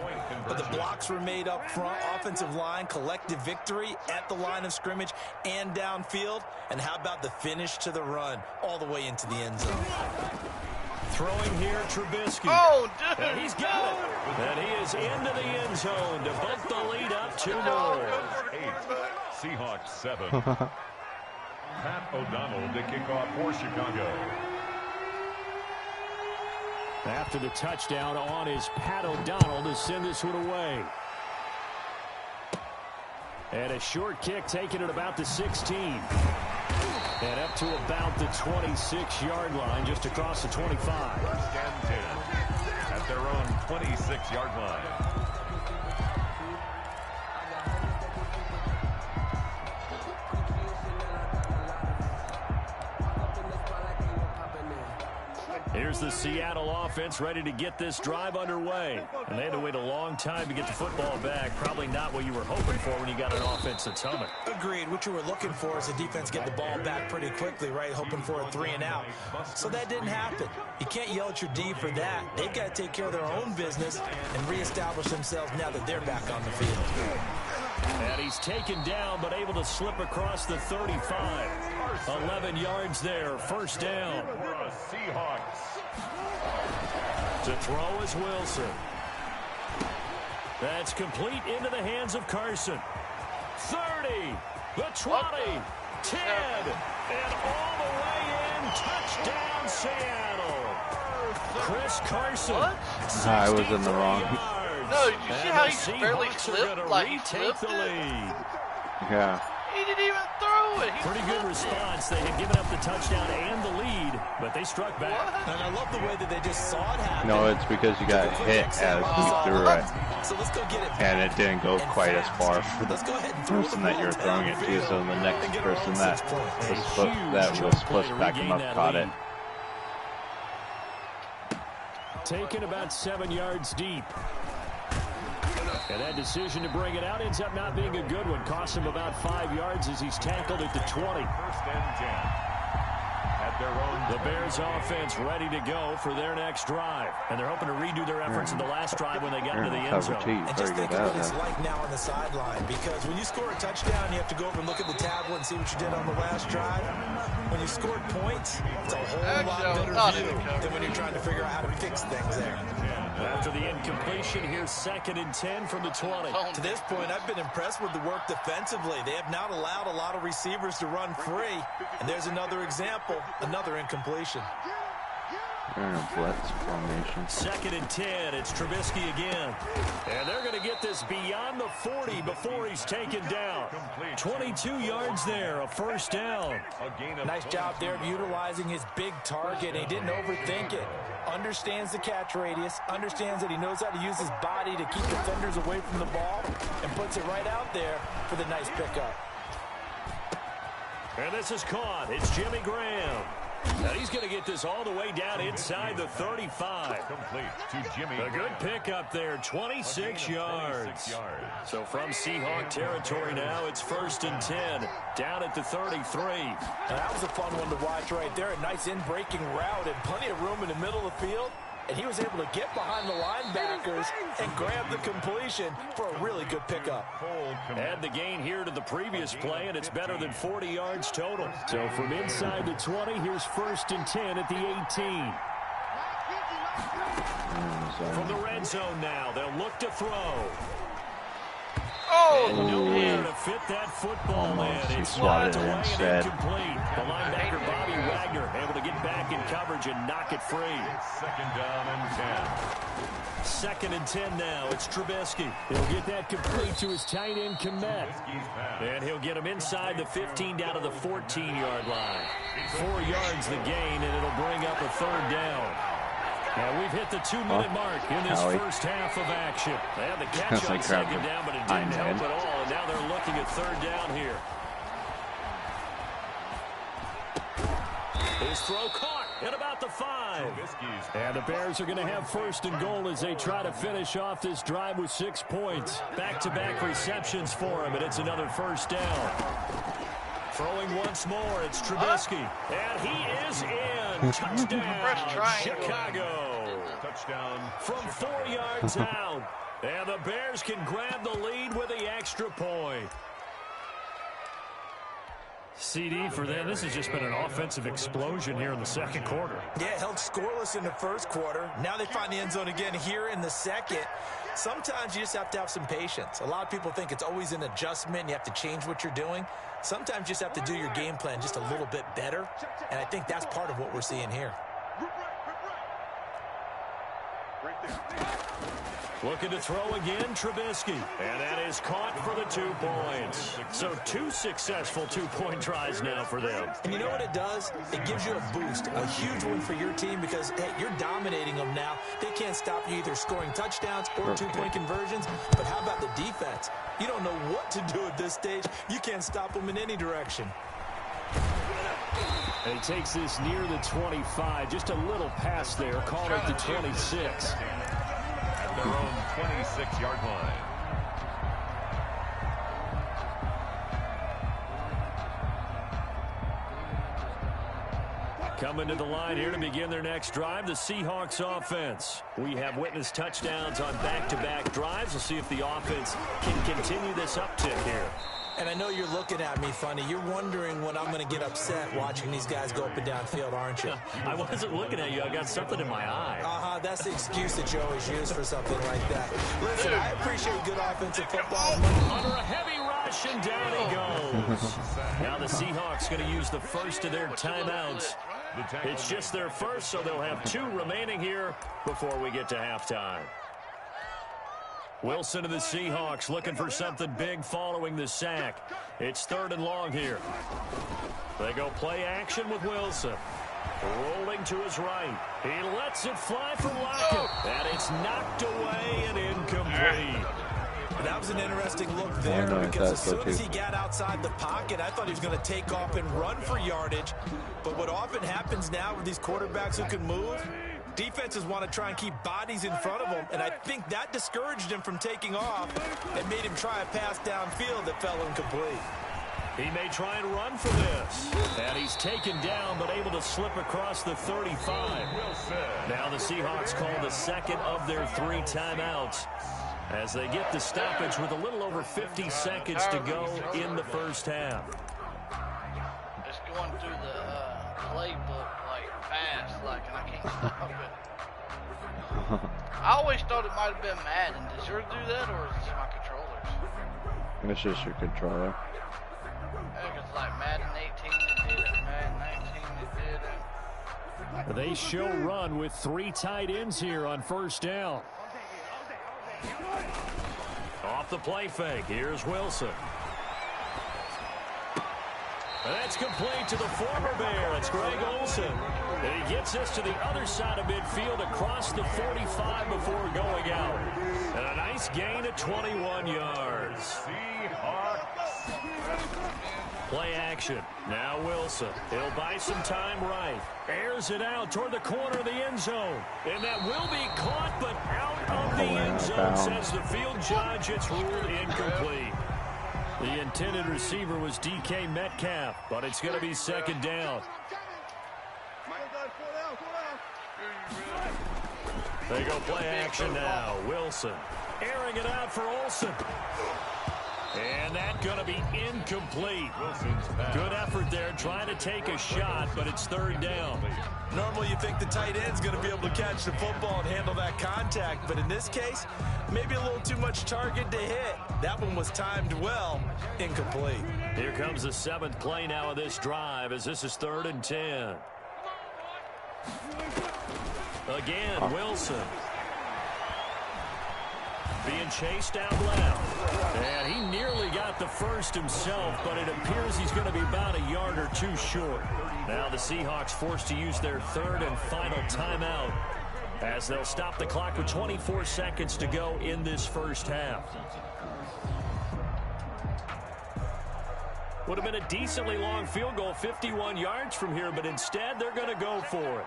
but the blocks were made up front, offensive line, collective victory at the line of scrimmage and downfield. And how about the finish to the run all the way into the end zone? Throwing here, Trubisky. Oh, dude. And he's got it. And he is into the end zone to bump the lead up 2 more. 8, Seahawks 7. Pat O'Donnell to kick off for Chicago. After the touchdown on is Pat O'Donnell to send this one away. And a short kick taken at about the 16. And up to about the 26-yard line, just across the 25. 1st and 10 at their own 26-yard line. Here's the Seattle offense ready to get this drive underway. And they had to wait a long time to get the football back. Probably not what you were hoping for when you got an offense that's humming. Agreed. What you were looking for is the defense get the ball back pretty quickly, right? Hoping for a 3 and out. So that didn't happen. You can't yell at your D for that. They've got to take care of their own business and reestablish themselves now that they're back on the field. And he's taken down, but able to slip across the 35. 11 yards there, 1st down. Seahawks. To throw is Wilson. That's complete into the hands of Carson. 30, the 20, 10, And all the way in, touchdown Seattle. Chris Carson. What? I was in the wrong. No, did you see how he barely slipped? Like he flipped the lead. Yeah. He didn't even throw it. Pretty good response. They had given up the touchdown and the lead, but they struck back. What? And I love the way that they just saw it happen. No, it's because you got hit as you threw it. So let's go get it. And it didn't go quite as far for the Let's go ahead and throw person that you're throwing it to, so the next person that was supposed to back him up caught it. Taken about 7 yards deep. And that decision to bring it out ends up not being a good one. Costs him about 5 yards as he's tackled at the 20. First and 10. At their own. The Bears offense ready to go for their next drive. And they're hoping to redo their efforts in the last drive when they got into the end zone. And just think of what it's like now on the sideline. Because when you score a touchdown, you have to go over and look at the tablet and see what you did on the last drive. When you scored points, it's a whole lot better view than when you're trying to figure out how to fix things there. After the incompletion, here's 2nd and 10 from the 20. To this point, I've been impressed with the work defensively. They have not allowed a lot of receivers to run free. And there's another example, another incompletion. They're in a blitz formation. 2nd and 10. It's Trubisky again. And they're going to get this beyond the 40 before he's taken down. 22 yards there, a first down. Nice job there of utilizing his big target. He didn't overthink it. Understands the catch radius, understands that he knows how to use his body to keep defenders away from the ball, and puts it right out there for the nice pickup. And this is caught. It's Jimmy Graham. Now he's going to get this all the way down inside the 35. Complete to Jimmy. A good pickup there, 26 yards. So from Seahawk territory now, it's 1st and 10, down at the 33. And that was a fun one to watch right there. A nice in-breaking route and plenty of room in the middle of the field. And he was able to get behind the linebackers and grab the completion for a really good pickup. Add the gain here to the previous play, and it's better than 40 yards total. So from inside the 20, here's 1st and 10 at the 18. From the red zone now, they'll look to throw. Oh, and nowhere to fit that football in. It's swatted away and incomplete. The linebacker Bobby Wagner able to get back in coverage and knock it free. 2nd down and 10. 2nd and 10 now. It's Trubisky. He'll get that complete to his tight end Komet. And he'll get him inside the 15 down to the 14-yard line. 4 yards the gain, and it'll bring up a 3rd down. Now we've hit the 2-minute mark in this first half of action. They had the catch on 2nd down, but it didn't help at all. And now they're looking at 3rd down here. His throw caught at about the 5. And the Bears are going to have 1st and goal as they try to finish off this drive with 6 points. Back-to-back receptions for him, and it's another 1st down. Throwing once more, it's Trubisky. And he is in. Touchdown, Chicago. Touchdown. From 4 yards out. And the Bears can grab the lead with the extra point. CD for them. This has just been an offensive explosion here in the 2nd quarter. Yeah, held scoreless in the 1st quarter. Now they find the end zone again here in the 2nd. Sometimes you just have to have some patience. A lot of people think it's always an adjustment. You have to change what you're doing. Sometimes you just have to do your game plan just a little bit better. And I think that's part of what we're seeing here. Looking to throw again, Trubisky. And that is caught for the 2 points. So 2 successful 2-point tries now for them. And you know what it does? It gives you a boost, a huge one for your team because, hey, you're dominating them now. They can't stop you either scoring touchdowns or 2-point conversions. But how about the defense? You don't know what to do at this stage. You can't stop them in any direction. And he takes this near the 25. Just a little pass there. Call it the 26. At their own 26-yard line. Coming to the line here to begin their next drive, the Seahawks offense. We have witnessed touchdowns on back-to-back drives. We'll see if the offense can continue this uptick here. And I know you're looking at me funny. You're wondering when I'm going to get upset watching these guys go up and down field, aren't you? I wasn't looking at you. I got something in my eye. That's the excuse that you always use for something like that. Listen, I appreciate good offensive football. Under a heavy rush, and down he goes. Now the Seahawks going to use the first of their timeouts. It's just their first, so they'll have 2 remaining here before we get to halftime. Wilson of the Seahawks looking for something big following the sack. It's 3rd and long here. They go play action with Wilson. Rolling to his right. He lets it fly for Lockett. And it's knocked away and incomplete. That was an interesting look there because as soon as he got outside the pocket, I thought he was going to take off and run for yardage. But what often happens now with these quarterbacks who can move, defenses want to try and keep bodies in front of them, and I think that discouraged him from taking off and made him try a pass downfield that fell incomplete. He may try and run for this. And he's taken down, but able to slip across the 35. Now the Seahawks call the second of their 3 timeouts as they get the stoppage with a little over 50 seconds to go in the first half. It's going through the playbook like fast, and I can't stop it. I always thought it might have been Madden. Does yours do that, or is it my controllers? It's just your controller. Yeah, it's like Madden 18 that did it, Madden 19 that did it. They show run with 3 tight ends here on first down. Off the play fake, here's Wilson. And that's complete to the former Bear. It's Greg Olsen. And he gets us to the other side of midfield across the 45 before going out. And a nice gain of 21 yards. Play action. Now Wilson. He'll buy some time right. Airs it out toward the corner of the end zone. And that will be caught, but out of the end zone, says the field judge. It's ruled incomplete. The intended receiver was DK Metcalf, but it's going to be second down. They go play action now. Wilson airing it out for Olsen. And that's going to be incomplete. Good effort there trying to take a shot, but it's 3rd down. Normally you think the tight end's going to be able to catch the football and handle that contact, but in this case, maybe a little too much target to hit. That one was timed well. Incomplete. Here comes the 7th play now of this drive as this is 3rd and 10. Again, Wilson. Being chased out left. And he nearly got the first himself, but it appears he's going to be about a yard or 2 short. Now the Seahawks forced to use their 3rd and final timeout as they'll stop the clock with 24 seconds to go in this first half. Would have been a decently long field goal, 51 yards from here, but instead they're going to go for it.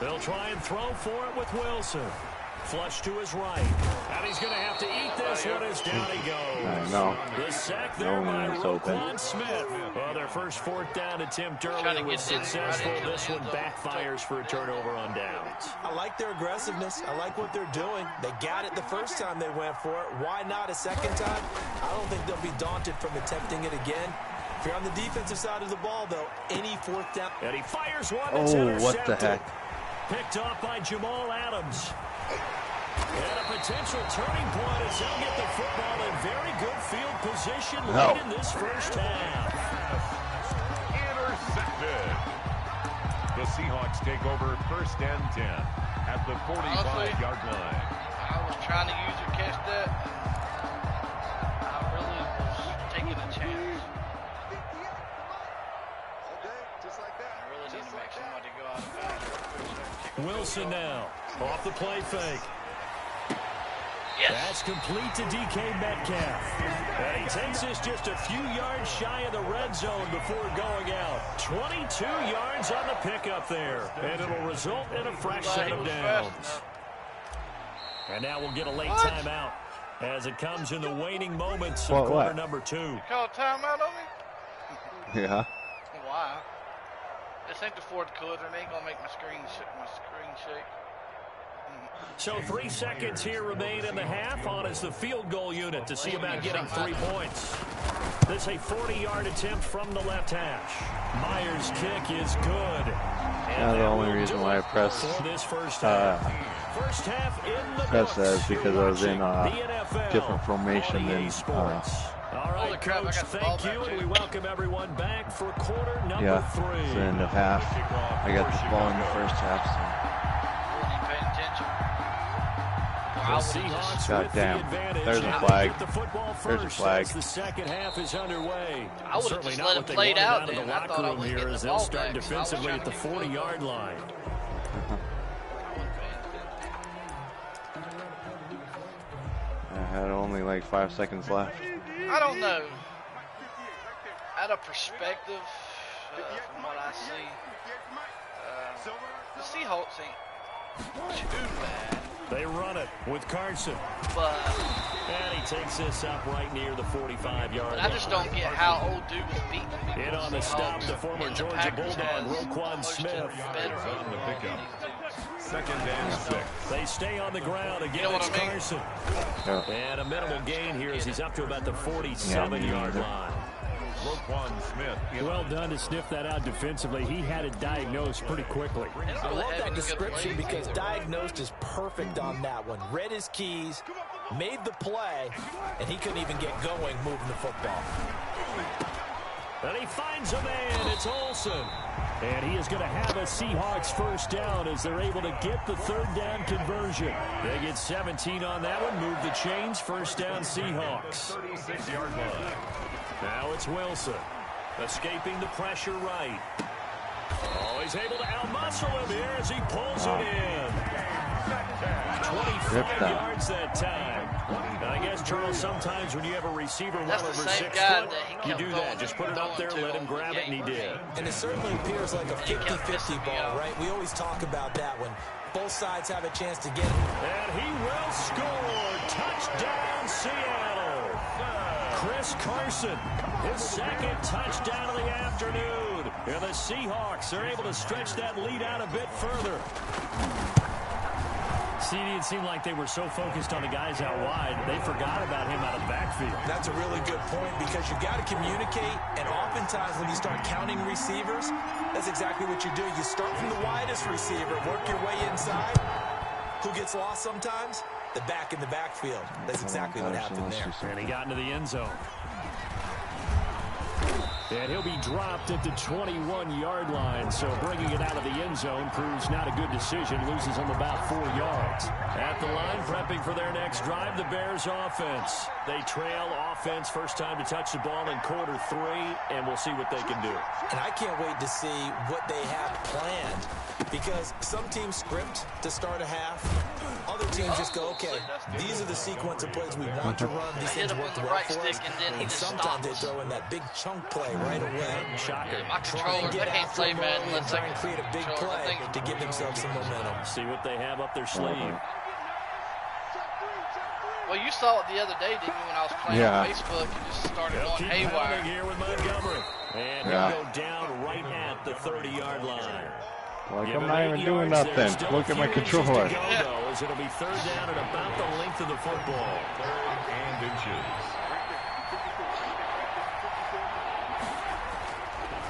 They'll try and throw for it with Wilson. Flush to his right. And he's going to have to eat this one as down he goes. No. The sack there by Roquan Smith. Well, their first 4th down attempt earlier was successful. This one backfires for a turnover on downs. I like their aggressiveness. I like what they're doing. They got it the first time they went for it. Why not a second time? I don't think they'll be daunted from attempting it again. If you're on the defensive side of the ball, though, any 4th down. And he fires one that's intercepted. What the heck? Picked off by Jamal Adams. And a potential turning point as he'll get the football in very good field position late in this first half. Intercepted. The Seahawks take over 1st and 10 at the 45-yard line. I was trying to use or catch that. I really was taking a chance. I really need to make somebody go out of bounds. Wilson now off the play fake. Yes. That's complete to DK Metcalf. And he takes us just a few yards shy of the red zone before going out. 22 yards on the pickup there. And it'll result in a fresh set of downs. And now we'll get a late timeout as it comes in the waning moments of quarter number 2. You call a timeout on me? Yeah. Why? This ain't the 4th quarter, and they ain't gonna make my screen shake. So 3 seconds here remain in the half. On is the field goal unit to see about getting 3 points. This is a 40-yard attempt from the left hash. Myers' kick is good. And the only reason why I pressed this first half in the that is because I was in a different formation than all right, Coach, thank you, and we welcome everyone back for quarter number 3. So in the half, I got the ball in the first half. So. God damn, there's a flag. There's a flag. The second half is underway. I would have just let it play out in the locker room here as they'll start defensively at the 40-yard line. I had only like 5 seconds left. I don't know. Out of perspective, from what I see, the Seahawks ain't too bad. They run it with Carson. And he takes this up right near the 45-yard line. I just don't get how old dude was beating me. In on the stop, the former Georgia Bulldog, Roquan Smith. On the pickup. 2nd and 6. They stay on the ground. Again, it's Carson. And a minimal gain here as he's up to about the 47-yard line. Roquan Smith. Well done to sniff that out defensively. He had it diagnosed pretty quickly. I love that description because diagnosed is perfect on that one. Read his keys, made the play, and he couldn't even get going moving the football. And he finds a man. It's Olsen. And he is going to have a Seahawks first down as they're able to get the 3rd down conversion. They get 17 on that one. Move the chains. First down Seahawks. 36-yard line. Now it's Wilson, escaping the pressure right. Oh, he's able to outmuscle him here as he pulls it in. 25 yards that time. And I guess, Charles, sometimes when you have a receiver well over 6 foot, you do that. Just put it up there, let him grab it, and he did. And it certainly appears like a 50-50 ball, right? We always talk about that when both sides have a chance to get it. And he will score. Touchdown, Seattle. Chris Carson, his 2nd touchdown of the afternoon. And the Seahawks are able to stretch that lead out a bit further. CD, it seemed like they were so focused on the guys out wide, they forgot about him out of the backfield. That's a really good point because you've got to communicate, and oftentimes when you start counting receivers, that's exactly what you do. You start from the widest receiver, work your way inside. Who gets lost sometimes? The back in the backfield. That's exactly what happened there. And he got into the end zone. And he'll be dropped at the 21-yard line. So bringing it out of the end zone proves not a good decision. Loses him about 4 yards. At the line, prepping for their next drive, the Bears offense. They trail offense, first time to touch the ball in quarter 3, and we'll see what they can do. And I can't wait to see what they have planned. Because some teams script to start a half. Other teams just go, okay, these are the sequence of plays we want to run. These things work well for us. And sometimes they throw in that big chunk play right away. Shocker. My controller, they can't play Madden unless try and create a big play to give themselves some momentum. See what they have up their sleeve. Well, you saw it the other day, didn't you, when I was playing on Facebook? You just started going haywire. Here with Montgomery. And he'll go down right at the 30-yard line. Like I'm not even doing nothing. Look at my controller. It'll be 3rd down at about the length of the football. 3rd and inches.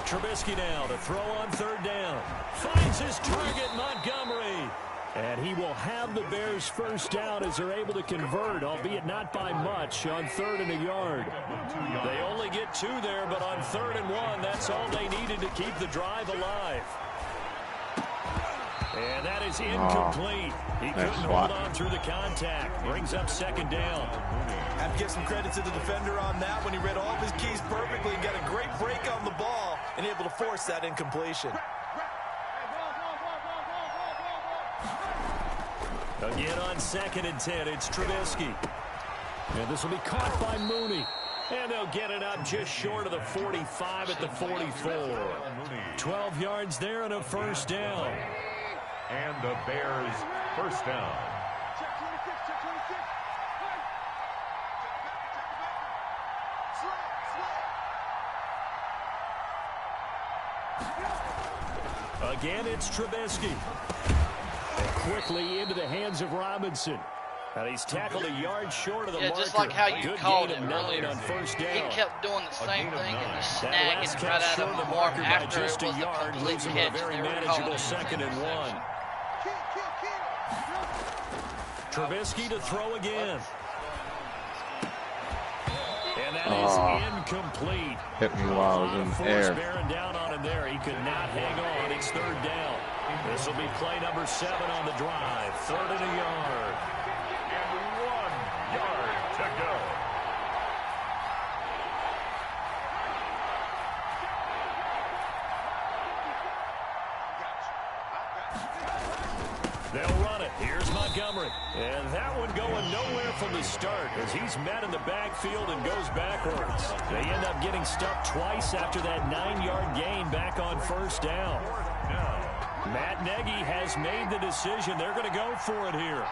Trubisky now to throw on 3rd down. Finds his target, Montgomery. And he will have the Bears first down as they're able to convert, albeit not by much, on 3rd and a yard. They only get 2 there, but on 3rd and 1, that's all they needed to keep the drive alive. And that is incomplete. He couldn't hold on through the contact. Brings up 2nd down. Have to give some credit to the defender on that when he read all of his keys perfectly and got a great break on the ball and able to force that incompletion. Again on 2nd and 10, it's Trubisky. And this will be caught by Mooney. And they'll get it up just short of the 45 at the 44. 12 yards there and a first down. And the Bears first down. Again, it's Trubisky. And quickly into the hands of Robinson. And he's tackled a yard short of the marker. Just like how you Good called gain it of 9 earlier. on first down. He kept doing the same thing and just That snagging last right catch out short of of the the mark marker by after just it a was a yard, complete leaves him catch. with a very They were calling manageable it 2nd and 1. Trubisky to throw again. And that is incomplete. Hit me while I was in the air. Bearing down on him there. He could not hang on. It's 3rd down. This will be play number 7 on the drive. 3rd and a yard. And 1 yard to go. They'll run it. Here's Montgomery. And that one going nowhere from the start as he's met in the backfield and goes backwards. They end up getting stuck twice after that 9-yard gain back on 1st down. Matt Nagy has made the decision. They're going to go for it here.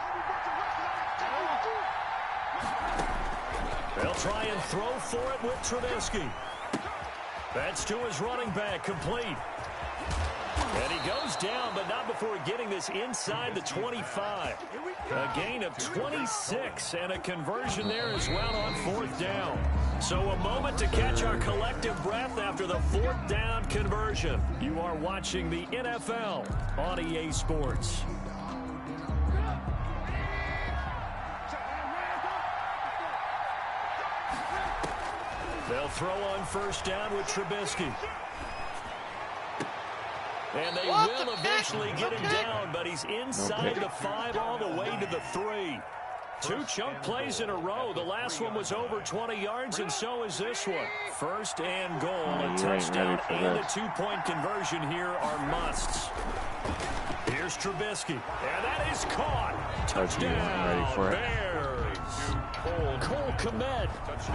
They'll try and throw for it with Trubisky. That's to his running back, complete. And he goes down, but not before getting this inside the 25. A gain of 26 and a conversion there as well on 4th down. So a moment to catch our collective breath after the 4th down conversion. You are watching the NFL on EA Sports. They'll throw on 1st down with Trubisky. And they will eventually get him down, but he's inside the 5 all the way to the 3. 2 chunk plays in a row. The last one was over 20 yards, and so is this one. 1st and goal. A touchdown and a 2-point conversion here are musts. Here's Trubisky, and that is caught. Touchdown, Bears. Cole Kmet,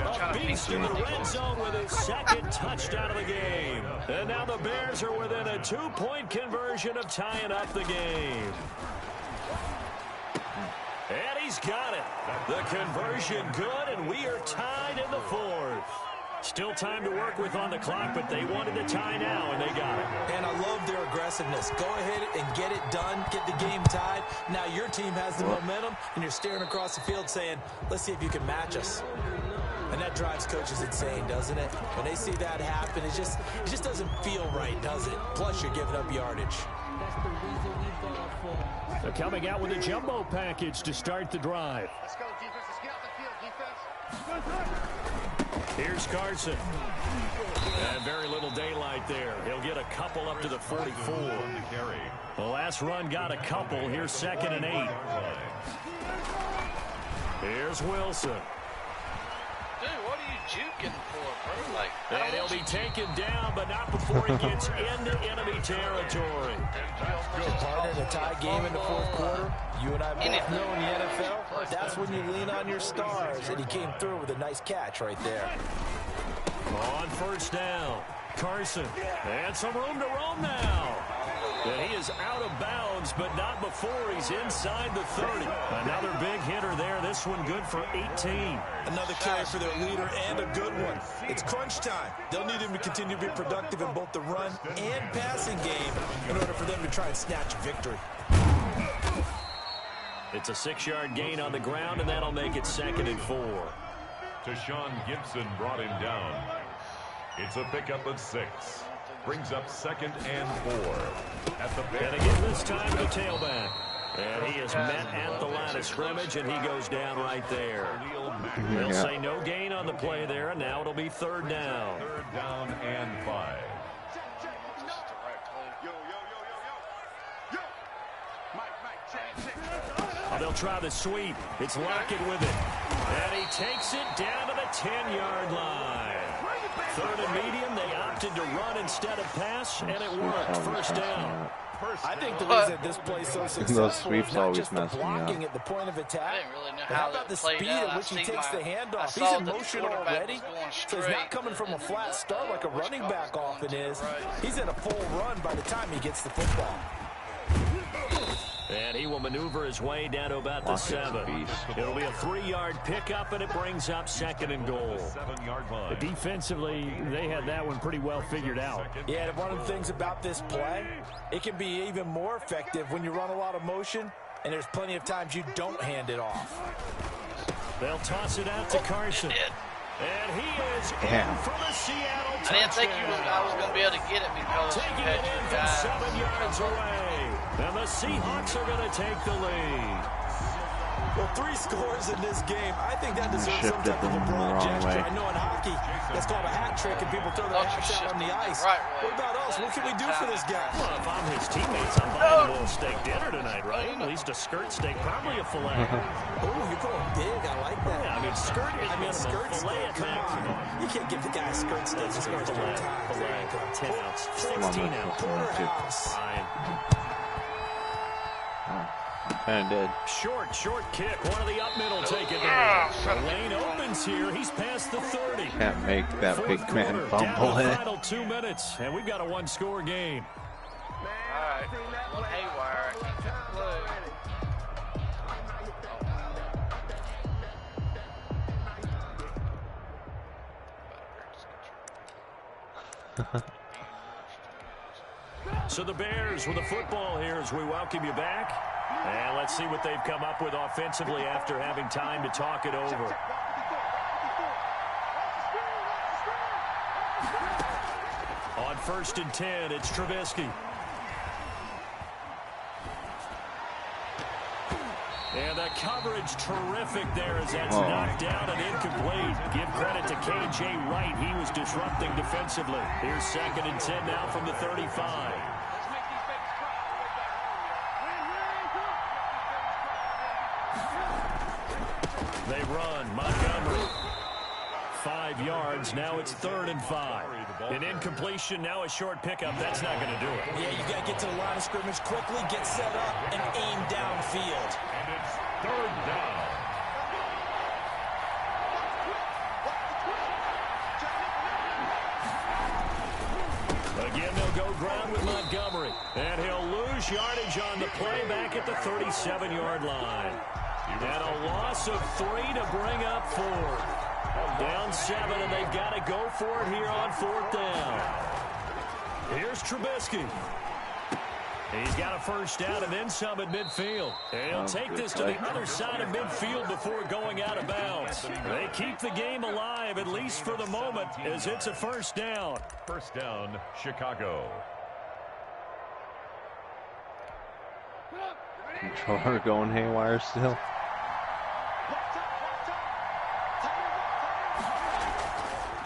a beast in the red zone with his 2nd touchdown of the game. And now the Bears are within a 2-point conversion of tying up the game. And he's got it. The conversion good, and we are tied in the 4th. Still time to work with on the clock, but they wanted to tie now, and they got it. And I love their aggressiveness. Go ahead and get it done, get the game tied. Now your team has the momentum, and you're staring across the field saying, let's see if you can match us. And that drives coaches insane, doesn't it? When they see that happen, it just doesn't feel right, does it? Plus, you're giving up yardage. They're coming out with a jumbo package to start the drive. Let's go, defense. Let's get out the field, defense. Here's Carson. And very little daylight there. He'll get a couple up to the 44. The last run got a couple. Here's 2nd and 8. Here's Wilson. Dude, what are you juking for, bro? Like, And he'll be taken down, but not before he gets into enemy territory. Partner in a tie game in the 4th quarter. You and I both know in the NFL, that's when you lean on your stars, and he came through with a nice catch right there. On 1st down, Carson, and some room to roam now. And he is out of bounds, but not before he's inside the 30. Another big hitter there. This one good for 18. Another carry for their leader, and a good one. It's crunch time. They'll need him to continue to be productive in both the run and passing game in order for them to try and snatch victory. It's a 6-yard gain on the ground, and that'll make it 2nd and 4. Tashawn Gibson brought him down. It's a pickup of 6. Brings up 2nd and 4. At the and again this time to the tailback. And he is met at the line of scrimmage, and he goes down right there. They'll say no gain on the play there, and now it'll be 3rd down. 3rd down and 5. They'll try the sweep. It's Lockett with it. And he takes it down to the 10-yard line. 3rd and medium. They opted to run instead of pass, and it worked. 1st down. I think the reason this play is so successful those sweeps is not always just the mess me up. blocking at the point of attack. I didn't really know But how how about the played speed out. at which he takes the handoff? I He's saw in the motion quarterback already, was going so he's not straight, coming from a flat start like a running Wishbone back was going often to the is. right. He's in a full run by the time he gets the football. And he will maneuver his way down to about the 7. It'll be a 3-yard pickup, and it brings up 2nd and goal. Defensively, they had that one pretty well figured out. Yeah, and one of the things about this play, it can be even more effective when you run a lot of motion, and there's plenty of times you don't hand it off. They'll toss it out to Carson. And he is in for the Seattle touchdown. I didn't think I was going to be able to get it because taking it in from 7 yards away. And the Seahawks are going to take the lead. Well, 3 scores in this game. I think that deserves some type of a broad gesture. I know in hockey, that's called a hat trick, and people throw their hats out on the ice. What about us? What can we do for this guy? Well, if I'm his teammates, I'm buying a little steak dinner tonight, right? At least a skirt steak, probably a filet. Oh, you're going big. I like that. Yeah, I mean, skirt is minimum. Filet at maximum. You can't give the guy a skirt steak. It's filet, 10 ounce, 16 ounce. Fine. And did. Short kick. One of the up middle take it down. The lane opens here. He's past the 30. Can't make that big man fumble it. Final 2 minutes, and we've got a 1-score game. All right, one haywire. So the Bears with the football here as we welcome you back. And let's see what they've come up with offensively after having time to talk it over. On 1st and 10, it's Trubisky. And the coverage terrific there as that's knocked down and incomplete. Give credit to K.J. Wright. He was disrupting defensively. Here's 2nd and 10 now from the 35. They run. Montgomery. 5 yards. Now it's 3rd and 5. An incompletion, now a short pickup. That's not going to do it. Yeah, you got to get to the line of scrimmage quickly, get set up, and aim downfield. And it's 3rd down. Again, they'll go ground with Montgomery. And he'll lose yardage on the play back at the 37-yard line. And a loss of 3 to bring up 4. Down 7, and they've got to go for it here on 4th down. Here's Trubisky. He's got a 1st down and then some at midfield. And he'll take this to the other side of midfield before going out of bounds. They keep the game alive, at least for the moment, as it's a 1st down. 1st down, Chicago. Controller going haywire still.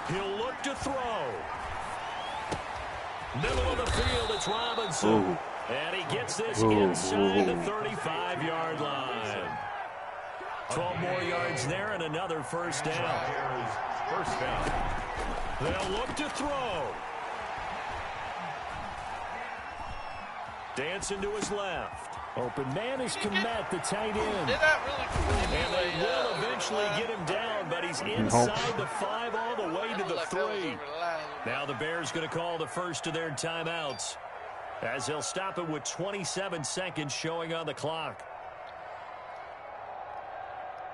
He'll look to throw. Middle of the field, it's Robinson. Ooh. And he gets this inside the 35-yard line. 12 more yards there and another 1st down. 1st down. They'll look to throw. Dancing to his left. Open man is Komet, the tight end. And they will eventually get him down, but he's inside the 5 all the way to the 3. Now the Bears going to call the first of their timeouts, as he'll stop it with 27 seconds showing on the clock.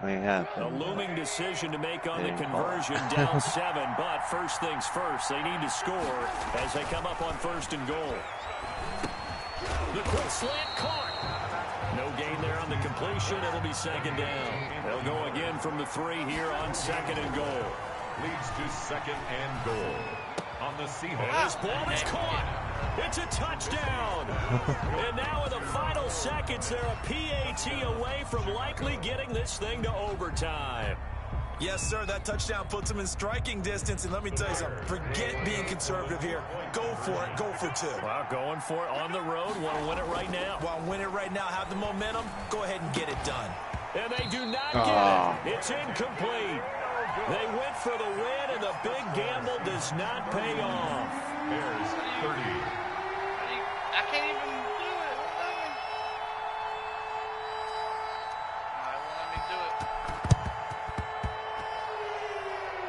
A looming decision to make on the conversion, down 7, but first things first, they need to score as they come up on 1st and goal. The quick slant caught. No gain there on the completion. It'll be 2nd down. They'll go again from the 3 here on 2nd and goal. Leads to 2nd and goal on the Seahawks. And this ball is caught. It's a touchdown. And now in the final seconds, they're a PAT away from likely getting this thing to overtime. Yes, sir, that touchdown puts them in striking distance. And let me tell you something, forget being conservative here. Go for it, go for 2. Well, going for it on the road. Want to win it right now. Want to win it right now, have the momentum, go ahead and get it done. And they do not get it. It's incomplete. They went for the win, and the big gamble does not pay off. Bears 30. I can't even do it. Let me do it.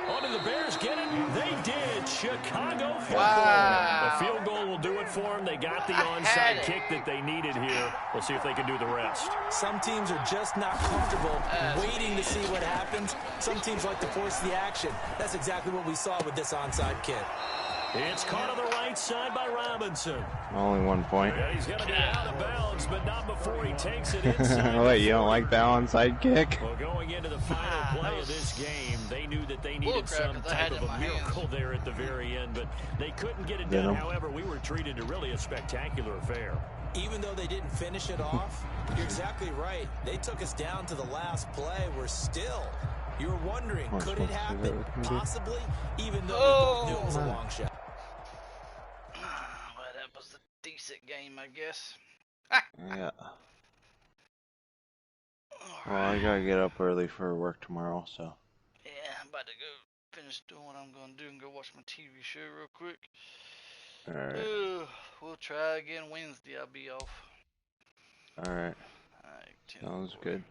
Oh, did the Bears get it? They did. Chicago football. Wow. The field goal will do it for them. They got the onside kick that they needed here. We'll see if they can do the rest. Some teams are just not comfortable waiting to see what happens. Some teams like to force the action. That's exactly what we saw with this onside kick. It's caught on the right side by Robinson. Only 1 point. Yeah, he's going to be out of bounds, but not before he takes it inside. Wait, you don't like that onside kick? Well, going into the final play of this game, they knew that they needed some type of a miracle there at the very end, but they couldn't get it done. Venom. However, we were treated to really a spectacular affair. Even though they didn't finish it off, you're exactly right. They took us down to the last play. We're still. You were wondering, could it happen? Possibly, even though we both knew it was a long shot. Well, that was a decent game, I guess. Yeah. Well, I gotta get up early for work tomorrow, so. Yeah, I'm about to go finish doing what I'm gonna do and go watch my TV show real quick. Alright. We'll try again Wednesday. I'll be off. Alright. Alright, Sounds good.